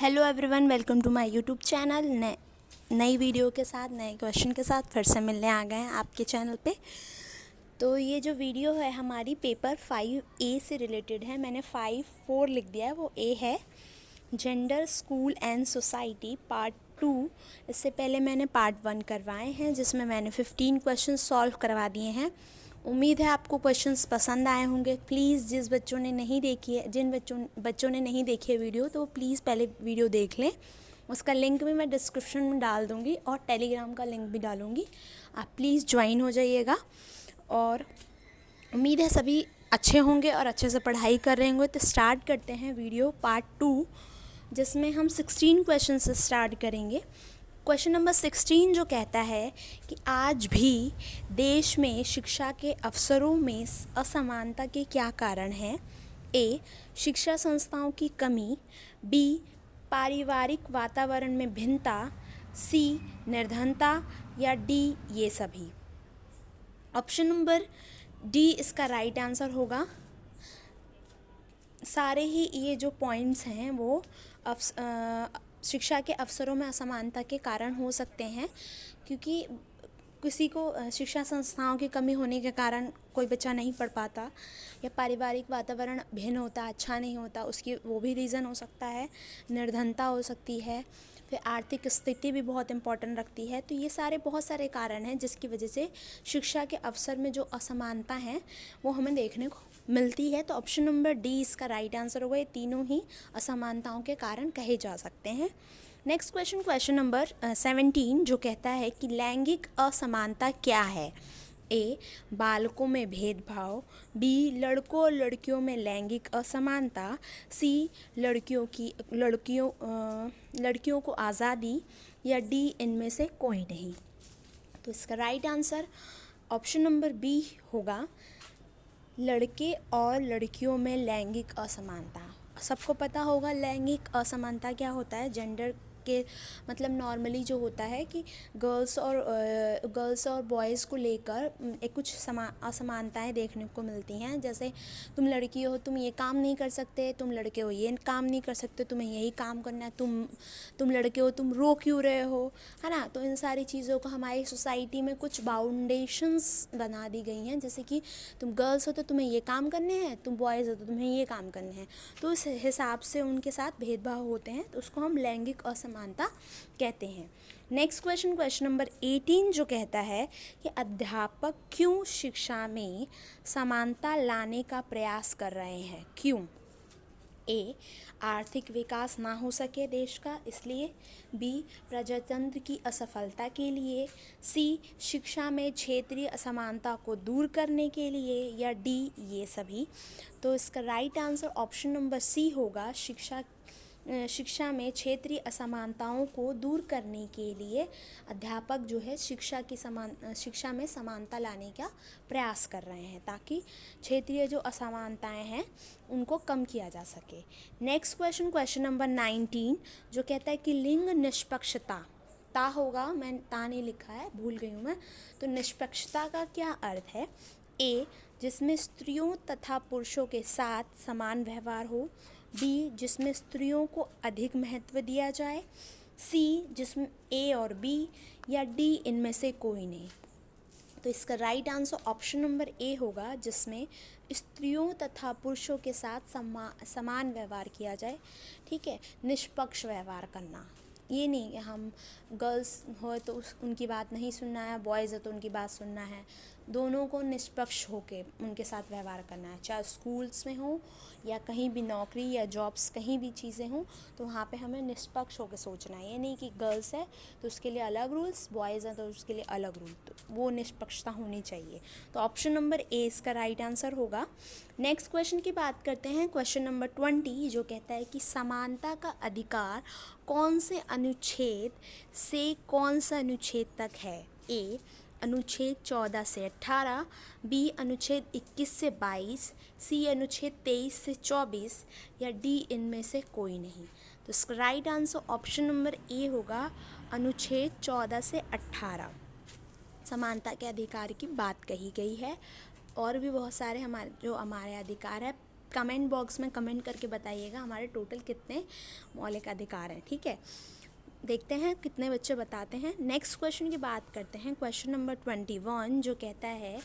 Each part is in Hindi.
Hello everyone, welcome to my YouTube channel. नई वीडियो के साथ, नए क्वेश्चन के साथ फिर से मिलने आ गए हैं आपके चैनल पे। तो ये जो वीडियो है हमारी पेपर 5A से रिलेटेड है। मैंने 5-4 लिख दिया है, वो A है। Gender, school and society part 2। इससे पहले मैंने पार्ट 1 करवाए हैं, जिसमें मैंने 15 क्वेश्चन सॉल्व करवा दिए हैं। उम्मीद है आपको क्वेश्चंस पसंद आए होंगे। प्लीज़ जिन बच्चों ने नहीं देखी है वीडियो, तो प्लीज़ पहले वीडियो देख लें। उसका लिंक भी मैं डिस्क्रिप्शन में डाल दूँगी और टेलीग्राम का लिंक भी डालूँगी। आप प्लीज़ ज्वाइन हो जाइएगा। और उम्मीद है सभी अच्छे होंगे और अच्छे से पढ़ाई कर रहे होंगे। तो स्टार्ट करते हैं वीडियो पार्ट 2, जिसमें हम 16 क्वेश्चन से स्टार्ट करेंगे। क्वेश्चन नंबर 16 जो कहता है कि आज भी देश में शिक्षा के अवसरों में असमानता के क्या कारण हैं। ए, शिक्षा संस्थाओं की कमी। बी, पारिवारिक वातावरण में भिन्नता। सी, निर्धनता। या डी, ये सभी। ऑप्शन नंबर डी इसका राइट आंसर होगा। सारे ही ये जो पॉइंट्स हैं वो शिक्षा के अवसरों में असमानता के कारण हो सकते हैं, क्योंकि किसी को शिक्षा संस्थाओं की कमी होने के कारण कोई बच्चा नहीं पढ़ पाता, या पारिवारिक वातावरण भिन्न होता, अच्छा नहीं होता, उसकी वो भी रीज़न हो सकता है। निर्धनता हो सकती है, फिर आर्थिक स्थिति भी बहुत इम्पोर्टेंट रखती है। तो ये सारे बहुत सारे कारण हैं जिसकी वजह से शिक्षा के अवसर में जो असमानता है वो हमें देखने को मिलती है। तो ऑप्शन नंबर डी इसका राइट आंसर होगा। ये तीनों ही असमानताओं के कारण कहे जा सकते हैं। नेक्स्ट क्वेश्चन, क्वेश्चन नंबर 17 जो कहता है कि लैंगिक असमानता क्या है। ए, बालकों में भेदभाव। बी, लड़कों और लड़कियों में लैंगिक असमानता। सी, लड़कियों को आज़ादी। या डी, इनमें से कोई नहीं। तो इसका right answer option number B होगा, लड़के और लड़कियों में लैंगिक असमानता। सबको पता होगा लैंगिक असमानता क्या होता है। जेंडर के मतलब नॉर्मली जो होता है कि गर्ल्स और बॉयज़ को लेकर कुछ असमानताएं देखने को मिलती हैं। जैसे तुम लड़की हो, तुम ये काम नहीं कर सकते, तुम लड़के हो ये काम नहीं कर सकते, तुम्हें यही काम करना है, तुम लड़के हो, तुम रो क्यों रहे हो, है ना। तो इन सारी चीज़ों को हमारी सोसाइटी में कुछ बाउंडेशंस बना दी गई हैं। जैसे कि तुम गर्ल्स हो तो तुम्हें ये काम करने हैं, तुम बॉयज़ हो तो तुम्हें ये काम करने हैं। तो इस हिसाब से उनके साथ भेदभाव होते हैं, तो उसको हम लैंगिक असमानता कहते हैं। नेक्स्ट क्वेश्चन, क्वेश्चन नंबर 18 जो कहता है कि अध्यापक क्यों शिक्षा में समानता लाने का प्रयास कर रहे हैं, क्यों। ए, आर्थिक विकास ना हो सके देश का इसलिए। बी, प्रजातंत्र की असफलता के लिए। सी, शिक्षा में क्षेत्रीय असमानता को दूर करने के लिए। या डी, ये सभी। तो इसका right answer option number C होगा, शिक्षा में क्षेत्रीय असमानताओं को दूर करने के लिए अध्यापक जो है शिक्षा में समानता लाने का प्रयास कर रहे हैं, ताकि क्षेत्रीय जो असमानताएं हैं उनको कम किया जा सके। नेक्स्ट क्वेश्चन, क्वेश्चन नंबर 19 जो कहता है कि लिंग निष्पक्षता ता होगा, मैं ता नहीं लिखा है, भूल गई हूँ मैं। तो निष्पक्षता का क्या अर्थ है। ए, जिसमें स्त्रियों तथा पुरुषों के साथ समान व्यवहार हो। बी, जिसमें स्त्रियों को अधिक महत्व दिया जाए। सी, जिसमें ए और बी। या डी, इनमें से कोई नहीं। तो इसका right answer option number A होगा, जिसमें स्त्रियों तथा पुरुषों के साथ समान व्यवहार किया जाए। ठीक है, निष्पक्ष व्यवहार करना, ये नहीं हम गर्ल्स हो तो उनकी बात नहीं सुनना है, बॉयज़ हो तो उनकी बात सुनना है। दोनों को निष्पक्ष होके उनके साथ व्यवहार करना है, चाहे स्कूल्स में हो या कहीं भी नौकरी या जॉब्स कहीं भी चीज़ें हों, तो वहाँ पे हमें निष्पक्ष होकर सोचना है। ये नहीं कि गर्ल्स है तो उसके लिए अलग रूल्स, बॉयज़ हैं तो उसके लिए अलग रूल, तो वो निष्पक्षता होनी चाहिए। तो ऑप्शन नंबर ए इसका राइट आंसर होगा। नेक्स्ट क्वेश्चन की बात करते हैं, क्वेश्चन नंबर 20 जो कहता है कि समानता का अधिकार कौन से अनुच्छेद से कौन सा अनुच्छेद तक है। ए, अनुच्छेद 14 से 18। बी, अनुच्छेद 21 से 22। सी, अनुच्छेद 23 से 24। या डी, इनमें से कोई नहीं। तो इसका right answer option number A होगा, अनुच्छेद 14 से 18 समानता के अधिकार की बात कही गई है। और भी बहुत सारे हमारे अधिकार है कमेंट बॉक्स में कमेंट करके बताइएगा हमारे टोटल कितने मौलिक अधिकार हैं, ठीक है। देखते हैं कितने बच्चे बताते हैं। नेक्स्ट क्वेश्चन की बात करते हैं, क्वेश्चन नंबर 21 जो कहता है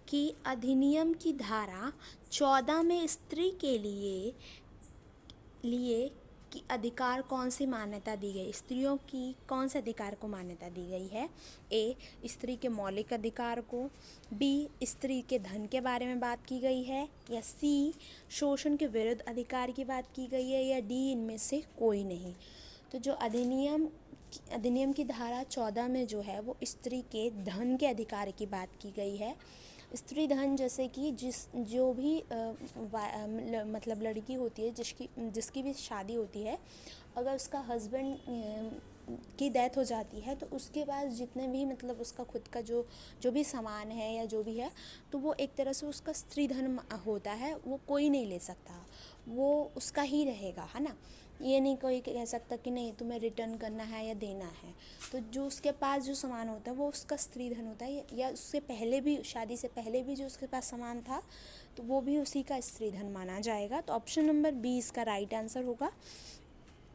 कि अधिनियम की धारा 14 में स्त्री के लिए कि अधिकार कौन सी मान्यता दी गई, स्त्रियों की कौन से अधिकार को मान्यता दी गई है। ए, स्त्री के मौलिक अधिकार को, बी, स्त्री के धन के बारे में बात की गई है, या सी, शोषण के विरुद्ध अधिकार की बात की गई है, या डी, इनमें से कोई नहीं। तो जो अधिनियम की धारा 14 में जो है वो स्त्री के धन के अधिकार की बात की गई है। स्त्री धन जैसे कि जो भी मतलब लड़की होती है जिसकी भी शादी होती है, अगर उसका हस्बैंड की डेथ हो जाती है तो उसके पास जितने भी मतलब उसका खुद का जो भी सामान है या जो भी है, तो वो एक तरह से उसका स्त्री धन होता है, वो कोई नहीं ले सकता, वो उसका ही रहेगा, है ना। ये नहीं कोई कह सकता कि नहीं तुम्हें रिटर्न करना है या देना है। तो जो उसके पास जो सामान होता है वो उसका स्त्री धन होता है, या उससे पहले भी, शादी से पहले भी जो उसके पास सामान था तो वो भी उसी का स्त्री धन माना जाएगा। तो ऑप्शन नंबर बी इसका राइट आंसर होगा।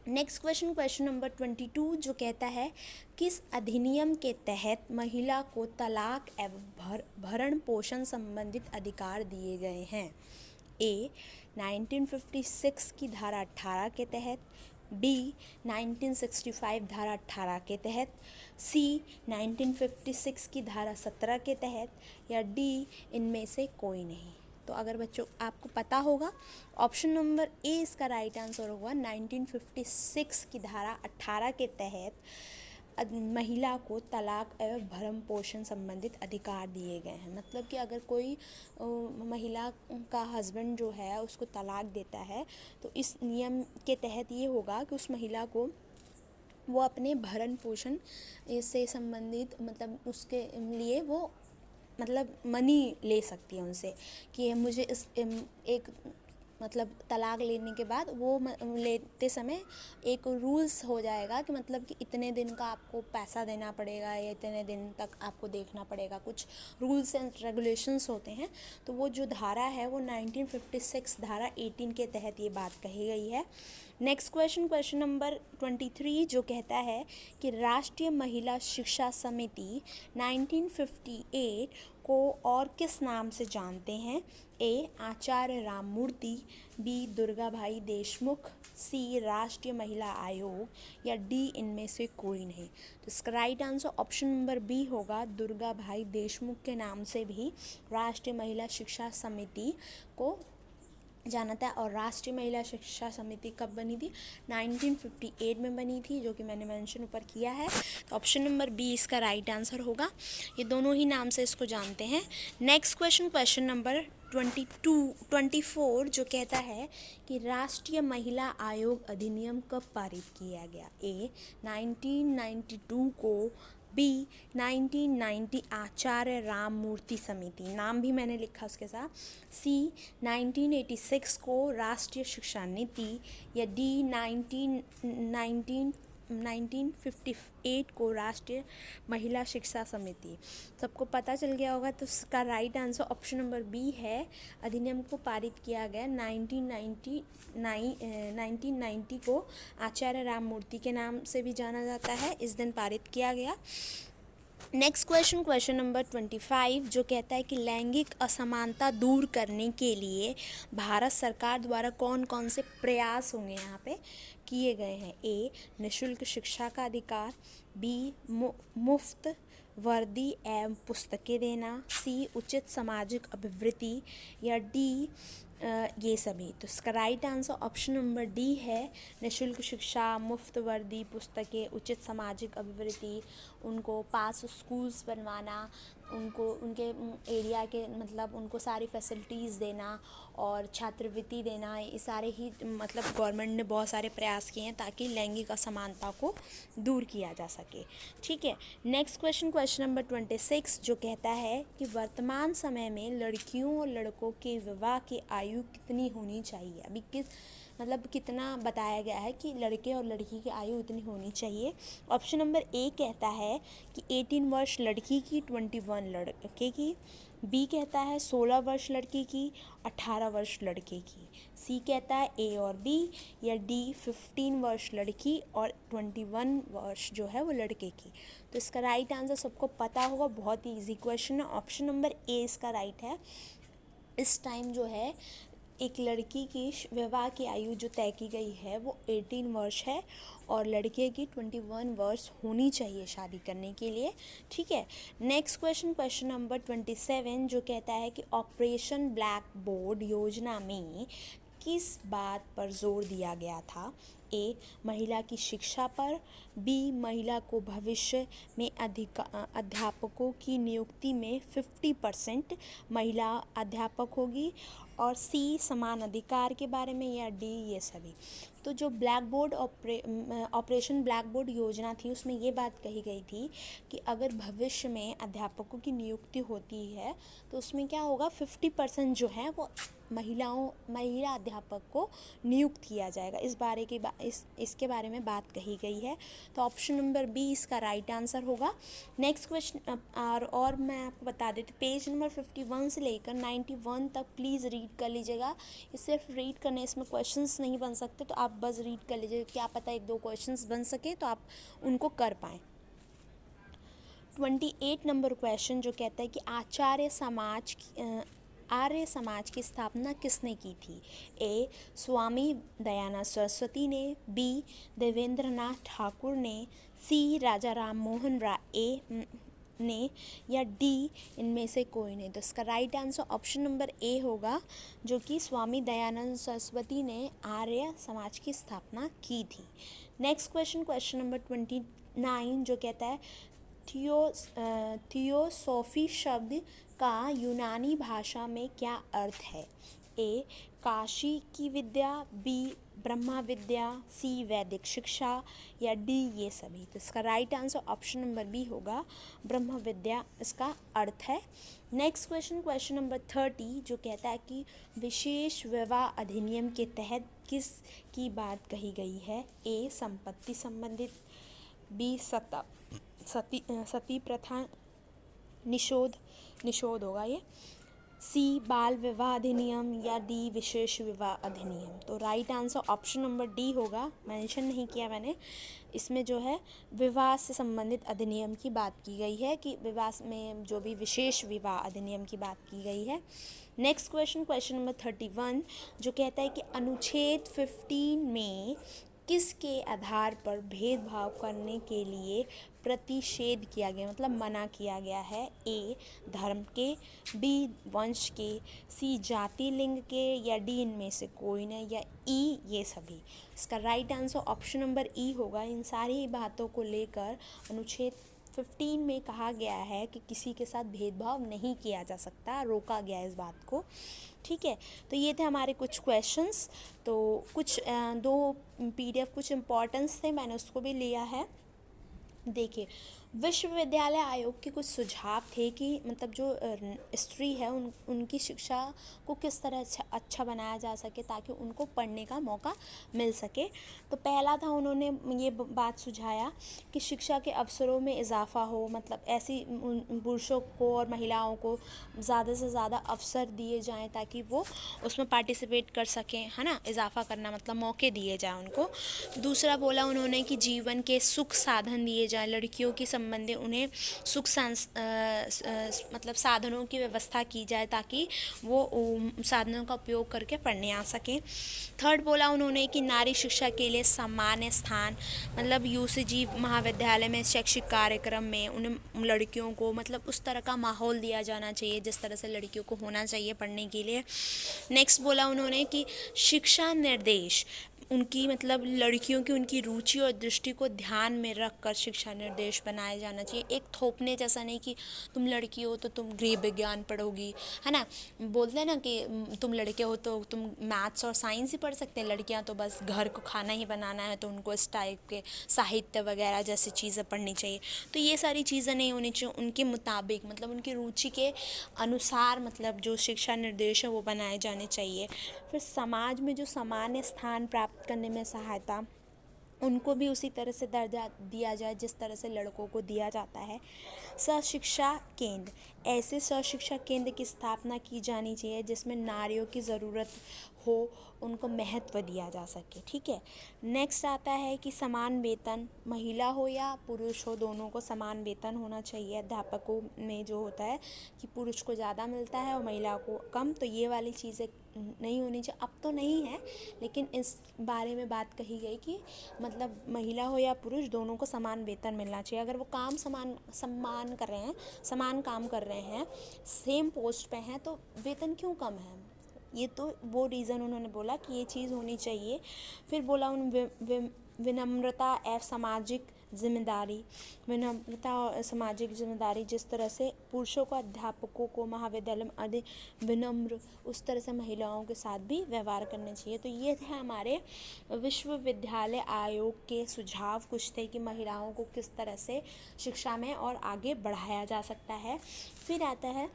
नेक्स्ट क्वेश्चन नंबर 22 जो कहता है किस अधिनियम के तहत महिला को तलाक एवं भरण पोषण संबंधित अधिकार दिए गए हैं। ए, 1956 की धारा 18 के तहत, बी, 1965 धारा 18 के तहत, सी, 1956 की धारा 17 के तहत, या डी, इनमें से कोई नहीं। तो अगर बच्चों आपको पता होगा, ऑप्शन नंबर ए इसका राइट आंसर होगा। 1956 की धारा 18 के तहत महिला को तलाक एवं भरण पोषण संबंधित अधिकार दिए गए हैं। मतलब कि अगर कोई महिला का हस्बैंड जो है उसको तलाक देता है तो इस नियम के तहत ये होगा कि उस महिला को वो अपने भरण पोषण से संबंधित मतलब उसके लिए वो मतलब मनी ले सकती है उनसे कि मुझे इस एक मतलब तलाक लेने के बाद वो लेते समय एक रूल्स हो जाएगा कि मतलब कि इतने दिन का आपको पैसा देना पड़ेगा या इतने दिन तक आपको देखना पड़ेगा, कुछ रूल्स एंड रेगुलेशंस होते हैं। तो वो जो धारा है वो 1956 धारा 18 के तहत ये बात कही गई है। नेक्स्ट क्वेश्चन नंबर 23 जो कहता है कि राष्ट्रीय महिला शिक्षा समिति 1958 को और किस नाम से जानते हैं। ए, आचार्य राममूर्ति, बी, दुर्गा भाई देशमुख, सी, राष्ट्रीय महिला आयोग, या डी, इनमें से कोई नहीं। तो इसका right answer option number B होगा। दुर्गा भाई देशमुख के नाम से भी राष्ट्रीय महिला शिक्षा समिति को जाना था। और राष्ट्रीय महिला शिक्षा समिति कब बनी थी? 1958 में बनी थी, जो कि मैंने मेंशन ऊपर किया है। तो ऑप्शन नंबर बी इसका राइट आंसर होगा। ये दोनों ही नाम से इसको जानते हैं। नेक्स्ट क्वेश्चन नंबर 24 जो कहता है कि राष्ट्रीय महिला आयोग अधिनियम कब पारित किया गया। ए, 1992 को, बी, 1990 आचार्य राममूर्ति समिति, नाम भी मैंने लिखा उसके साथ, सी, 1986 को राष्ट्रीय शिक्षा नीति, या डी, 1958 को राष्ट्रीय महिला शिक्षा समिति। सबको पता चल गया होगा। तो इसका right answer option number B है। अधिनियम को पारित किया गया 1990 को आचार्य राममूर्ति के नाम से भी जाना जाता है, इस दिन पारित किया गया। नेक्स्ट क्वेश्चन नंबर 25 जो कहता है कि लैंगिक असमानता दूर करने के लिए भारत सरकार द्वारा कौन कौन से प्रयास होंगे यहाँ पे किए गए हैं। ए, निःशुल्क शिक्षा का अधिकार, बी, मुफ्त वर्दी एवं पुस्तकें देना, सी, उचित सामाजिक अभिवृद्धि, या डी, ये सभी। तो इसका right answer option number D है। निःशुल्क शिक्षा, मुफ्त वर्दी, पुस्तकें, उचित सामाजिक अभिवृद्धि, उनको पास स्कूल्स बनवाना, उनको उनके एरिया के मतलब उनको सारी फैसिलिटीज़ देना और छात्रवृत्ति देना, ये सारे ही मतलब गवर्नमेंट ने बहुत सारे प्रयास किए हैं ताकि लैंगिक असमानता को दूर किया जा सके। ठीक है। नेक्स्ट क्वेश्चन नंबर 26 जो कहता है कि वर्तमान समय में लड़कियों और लड़कों के विवाह की आयु कितनी होनी चाहिए। अभी कितना बताया गया है कि लड़के और लड़की की आयु इतनी होनी चाहिए। ऑप्शन नंबर ए कहता है कि 18 वर्ष लड़की की, 21 लड़के की, बी कहता है 16 वर्ष लड़की की, 18 वर्ष लड़के की। सी कहता है ए और बी, या डी 15 वर्ष लड़की और 21 वर्ष जो है वो लड़के की। तो इसका राइट आंसर सबको पता होगा, बहुत ही इजी क्वेश्चन है, ऑप्शन नंबर ए इसका राइट है। इस टाइम जो है एक लड़की की विवाह की आयु जो तय की गई है वो 18 वर्ष है और लड़के की 21 वर्ष होनी चाहिए शादी करने के लिए, ठीक है। नेक्स्ट क्वेश्चन, क्वेश्चन नंबर 27 जो कहता है कि ऑपरेशन ब्लैक बोर्ड योजना में किस बात पर जोर दिया गया था। ए महिला की शिक्षा पर, बी महिला को भविष्य में अध्यापकों की नियुक्ति में 50% महिला अध्यापक होगी, और सी समान अधिकार के बारे में, या डी ये सभी। तो जो black board operation black board योजना थी उसमें ये बात कही गई थी कि अगर भविष्य में अध्यापकों की नियुक्ति होती है तो उसमें क्या होगा, 50% जो है वो महिला अध्यापक को नियुक्त किया जाएगा। इसके बारे में बात कही गई है। तो ऑप्शन नंबर बी इसका राइट आंसर होगा। नेक्स्ट क्वेश्चन, और मैं आपको बता देती, पेज नंबर 51 से लेकर 91 तक प्लीज़ रीड कर लीजिएगा। इस सिर्फ रीड करने इसमें क्वेश्चंस नहीं बन सकते, तो आप बस रीड कर लीजिएगा, क्या पता एक दो क्वेश्चंस बन सके तो आप उनको कर पाएँ। 28 नंबर क्वेश्चन जो कहता है कि आर्य समाज की स्थापना किसने की थी। ए स्वामी दयानंद सरस्वती ने, बी देवेंद्रनाथ ठाकुर ने, सी राजा राम मोहन राय ने, या डी इनमें से कोई नहीं। तो इसका right answer option number A होगा, जो कि स्वामी दयानंद सरस्वती ने आर्य समाज की स्थापना की थी। नेक्स्ट क्वेश्चन, क्वेश्चन नंबर 29 जो कहता है थियोसॉफी शब्द का यूनानी भाषा में क्या अर्थ है। ए काशी की विद्या, बी ब्रह्मा विद्या, सी वैदिक शिक्षा, या डी ये सभी। तो इसका right answer option number B होगा, ब्रह्म विद्या इसका अर्थ है। नेक्स्ट क्वेश्चन, क्वेश्चन नंबर 30 जो कहता है कि विशेष विवाह अधिनियम के तहत किस की बात कही गई है। ए संपत्ति संबंधित, बी सती प्रथा निषोध होगा ये, सी बाल विवाह अधिनियम, या डी विशेष विवाह अधिनियम। तो right answer option number D होगा, मेंशन नहीं किया मैंने। इसमें जो है विवाह से संबंधित अधिनियम की बात की गई है, कि विवाह में जो भी विशेष विवाह अधिनियम की बात की गई है। नेक्स्ट क्वेश्चन, क्वेश्चन नंबर 31 जो कहता है कि अनुच्छेद 15 में किसके आधार पर भेदभाव करने के लिए प्रतिषेध किया गया, मतलब मना किया गया है। ए धर्म के, बी वंश के, सी जाति लिंग के, या डी इनमें से कोई नहीं, या ई ये सभी। इसका राइट आंसर ऑप्शन नंबर ई होगा। इन सारी बातों को लेकर अनुच्छेद 15 में कहा गया है कि किसी के साथ भेदभाव नहीं किया जा सकता, रोका गया इस बात को, ठीक है। तो ये थे हमारे कुछ क्वेश्चंस। तो कुछ दो PDF कुछ इम्पोर्टेंस थे, मैंने उसको भी लिया है। देखिए, विश्वविद्यालय आयोग के कुछ सुझाव थे कि मतलब जो स्त्री है उनकी शिक्षा को किस तरह अच्छा बनाया जा सके ताकि उनको पढ़ने का मौका मिल सके। तो पहला था, उन्होंने ये बात सुझाया कि शिक्षा के अवसरों में इजाफा हो, मतलब ऐसी पुरुषों को और महिलाओं को ज़्यादा से ज़्यादा अवसर दिए जाएं ताकि वो उसमें पार्टिसिपेट कर सकें, है ना। इजाफा करना मतलब मौके दिए जाएं उनको। दूसरा बोला उन्होंने कि जीवन के सुख साधन दिए जाएं, लड़कियों की संबंधी उन्हें सुख मतलब साधनों की व्यवस्था की जाए ताकि वो साधनों का उपयोग करके पढ़ने आ सकें। थर्ड बोला उन्होंने कि नारी शिक्षा के लिए सामान्य स्थान, मतलब UCG महाविद्यालय में शैक्षिक कार्यक्रम में उन्हें लड़कियों को मतलब उस तरह का माहौल दिया जाना चाहिए जिस तरह से लड़कियों को होना चाहिए पढ़ने के लिए। नेक्स्ट बोला उन्होंने कि शिक्षा निर्देश उनकी मतलब लड़कियों की उनकी रुचि और दृष्टि को ध्यान में रख कर शिक्षा निर्देश बनाया जाना चाहिए। एक थोपने जैसा नहीं कि तुम लड़की हो तो तुम गृह विज्ञान पढ़ोगी, है ना। बोलते हैं ना कि तुम लड़के हो तो तुम मैथ्स और साइंस ही पढ़ सकते हैं, लड़कियां तो बस घर को खाना ही बनाना है तो उनको इस टाइप के साहित्य वगैरह जैसी चीज़ें पढ़नी चाहिए। तो ये सारी चीज़ें नहीं होनी चाहिए, उनके मुताबिक मतलब उनकी रुचि के अनुसार मतलब जो शिक्षा निर्देश है वो बनाए जाने चाहिए। फिर समाज में जो सामान्य स्थान प्राप्त करने में सहायता, उनको भी उसी तरह से दर्जा दिया जाए जिस तरह से लड़कों को दिया जाता है। सशिक्षा केंद्र, ऐसे सशिक्षा केंद्र की स्थापना की जानी चाहिए जिसमें नारियों की ज़रूरत हो, उनको महत्व दिया जा सके। ठीक है। नेक्स्ट आता है कि समान वेतन, महिला हो या पुरुष हो दोनों को समान वेतन होना चाहिए। अध्यापकों में जो होता है कि पुरुष को ज़्यादा मिलता है और महिला को कम, तो ये वाली चीज़ें नहीं होनी चाहिए। अब तो नहीं है, लेकिन इस बारे में बात कही गई कि मतलब महिला हो या पुरुष दोनों को समान वेतन मिलना चाहिए। अगर वो काम समान कर रहे हैं, समान काम कर रहे हैं, सेम पोस्ट पे हैं, तो वेतन क्यों कम है? ये तो वो रीज़न उन्होंने बोला कि ये चीज़ होनी चाहिए। फिर बोला विनम्रता एवं सामाजिक जिम्मेदारी, विनम्रता और सामाजिक जिम्मेदारी, जिस तरह से पुरुषों को अध्यापकों को महाविद्यालय में अधिक विनम्र, उस तरह से महिलाओं के साथ भी व्यवहार करना चाहिए। तो ये थे हमारे विश्वविद्यालय आयोग के सुझाव, कुछ थे कि महिलाओं को किस तरह से शिक्षा में और आगे बढ़ाया जा सकता है। फिर आता है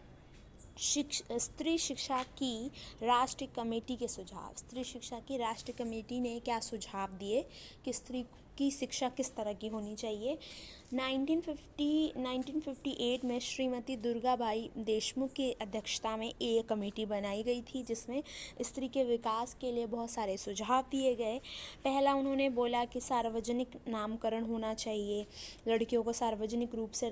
स्त्री शिक्षा की राष्ट्रीय कमेटी के सुझाव। स्त्री शिक्षा की राष्ट्रीय कमेटी ने क्या सुझाव दिए कि स्त्री की शिक्षा किस तरह की होनी चाहिए। 1958 में श्रीमती दुर्गाबाई देशमुख की अध्यक्षता में एक कमेटी बनाई गई थी जिसमें स्त्री के विकास के लिए बहुत सारे सुझाव दिए गए। पहला उन्होंने बोला कि सार्वजनिक नामकरण होना चाहिए, लड़कियों को सार्वजनिक रूप से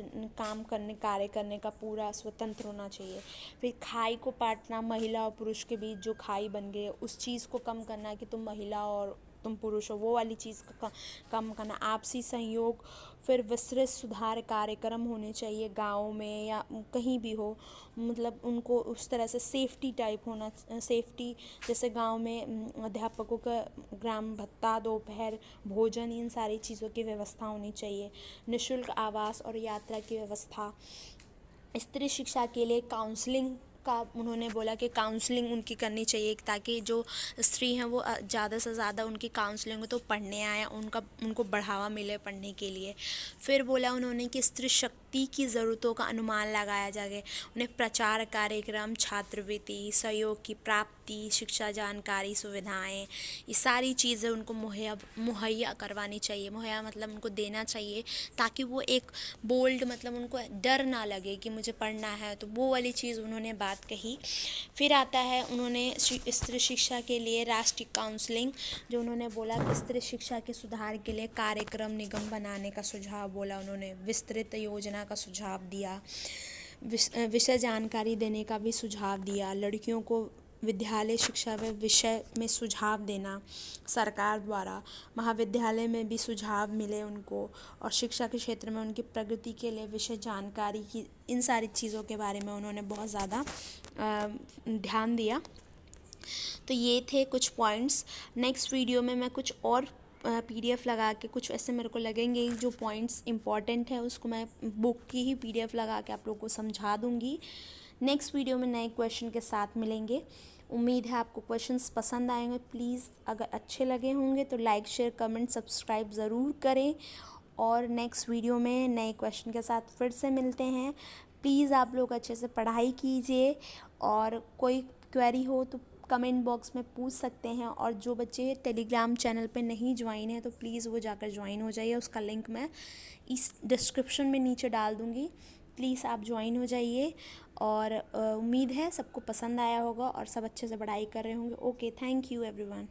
कार्य करने का पूरा स्वतंत्र होना चाहिए। फिर खाई को बांटना, महिला और पुरुष के बीच जो खाई बन गई उस चीज़ को कम करना कि तुम महिला और तुम पुरुष हो, वो वाली चीज़ को कम करना। आपसी सहयोग, फिर विस्तृत सुधार कार्यक्रम होने चाहिए गाँव में या कहीं भी हो, मतलब उनको उस तरह से सेफ्टी टाइप होना, सेफ्टी जैसे गांव में अध्यापकों का ग्राम भत्ता, दोपहर भोजन, इन सारी चीज़ों की व्यवस्था होनी चाहिए। निःशुल्क आवास और यात्रा की व्यवस्था। स्त्री शिक्षा के लिए काउंसलिंग का उन्होंने बोला कि काउंसलिंग उनकी करनी चाहिए ताकि जो स्त्री हैं वो ज़्यादा से ज़्यादा उनकी काउंसलिंग हो तो पढ़ने आए, उनको बढ़ावा मिले पढ़ने के लिए। फिर बोला उन्होंने कि स्त्री शक्ति की ज़रूरतों का अनुमान लगाया जाए, उन्हें प्रचार कार्यक्रम, छात्रवृत्ति, सहयोग की प्राप्ति, शिक्षा जानकारी सुविधाएं, ये सारी चीज़ें उनको मुहैया करवानी चाहिए। मुहैया मतलब उनको देना चाहिए ताकि वो एक बोल्ड, मतलब उनको डर ना लगे कि मुझे पढ़ना है, तो वो वाली चीज़ उन्होंने बात कही। फिर आता है उन्होंने स्त्री शिक्षा के लिए राष्ट्रीय काउंसलिंग, जो उन्होंने बोला कि स्त्री शिक्षा के सुधार के लिए कार्यक्रम निगम बनाने का सुझाव बोला उन्होंने, विस्तृत योजना का सुझाव दिया, विषय जानकारी देने का भी सुझाव दिया, लड़कियों को विद्यालय शिक्षा व विषय में सुझाव देना सरकार द्वारा, महाविद्यालय में भी सुझाव मिले उनको, और शिक्षा के क्षेत्र में उनकी प्रगति के लिए विषय जानकारी की, इन सारी चीज़ों के बारे में उन्होंने बहुत ज़्यादा ध्यान दिया। तो ये थे कुछ पॉइंट्स। नेक्स्ट वीडियो में मैं कुछ और PDF लगा के, कुछ ऐसे मेरे को लगेंगे जो पॉइंट्स इंपॉर्टेंट है उसको मैं बुक की ही PDF लगा के आप लोगों को समझा दूँगी। नेक्स्ट वीडियो में नए क्वेश्चन के साथ मिलेंगे। उम्मीद है आपको क्वेश्चंस पसंद आएंगे। प्लीज़ अगर अच्छे लगे होंगे तो लाइक, शेयर, कमेंट, सब्सक्राइब ज़रूर करें, और नेक्स्ट वीडियो में नए क्वेश्चन के साथ फिर से मिलते हैं। प्लीज़ आप लोग अच्छे से पढ़ाई कीजिए, और कोई क्वेरी हो तो कमेंट बॉक्स में पूछ सकते हैं। और जो बच्चे टेलीग्राम चैनल पे नहीं ज्वाइन है तो प्लीज़ वो जाकर ज्वाइन हो जाइए, उसका लिंक मैं इस डिस्क्रिप्शन में नीचे डाल दूँगी। प्लीज़ आप ज्वाइन हो जाइए, और उम्मीद है सबको पसंद आया होगा और सब अच्छे से पढ़ाई कर रहे होंगे। Okay, thank you everyone.